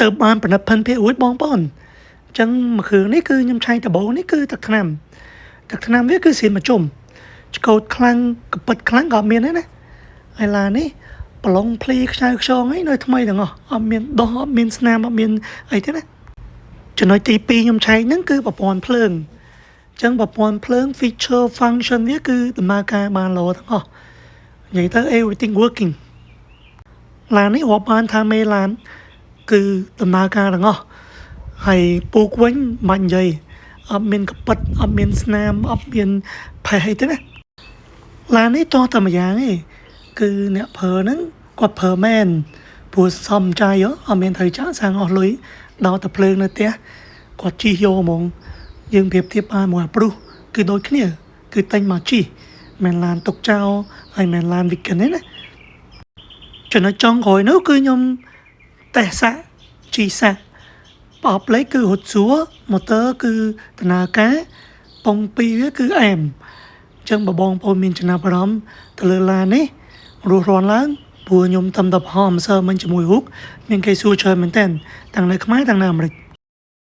ទៅបានប្រណិតភិនភាគរួចបងប្អូនអញ្ចឹងមួយគ្រឿងនេះគឺខ្ញុំឆៃដំបូងនេះគឺទឹកថ្នាំវាគឺសៀនមកជុំឆ្កូតខ្លាំងកពិតខ្លាំងក៏អត់មានដែរណាហើយឡាននេះប្រឡងភ្លីខ្ចៅខ្យងអីនៅថ្មីទាំងអស់អត់មានដោះអត់មានស្នាមអត់មានអីទេណាចំណុចទី2ខ្ញុំឆែកហ្នឹងគឺប្រព័ន្ធភ្លើងអញ្ចឹងប្រព័ន្ធភ្លើង feature function វាគឺដំណើរការបានល្អទាំងអស់និយាយទៅ everything working ឡាននេះរាប់បានថាមេឡានគឺដំណើរការទាំងអស់ហើយពូកវិញមិននិយាយអត់មានកពិតអត់មានស្នាមអត់មានផេះអីទេណាឡាននេះតោះតែម្យ៉ាងឯងគឺអ្នកប្រើហ្នឹងគាត់ប្រើមែនព្រោះសំចាយអត់មានត្រូវចាក់សាំងអស់លុយដល់តែភ្លើងនៅផ្ទះគាត់ជិះយកហ្មងយើងប្រៀបធៀបបានមួយអាព្រុសគឺដូចគ្នាគឺតែងមកជិះមិនឡានទុកចោលហើយមិនឡានវិកិនទេណាចំណុចចុងក្រោយនោះគឺខ្ញុំតេស្តសាក់ជីសាក់បបលេខគឺរត់ស្រួលម៉ូទ័រគឺដំណើរការប៉ុង2វាគឺអែមអញ្ចឹងបងប្អូនមានចំណាប់អារម្មណ៍ទៅលើឡាននេះរស់រាន់ឡើងព្រោះខ្ញុំតាមតែប្រហោះម្សិលមិញជាមួយរូបមានគេសួរច្រើនមែនតើទាំងនៅខ្មែរទាំងនៅអាមេរិក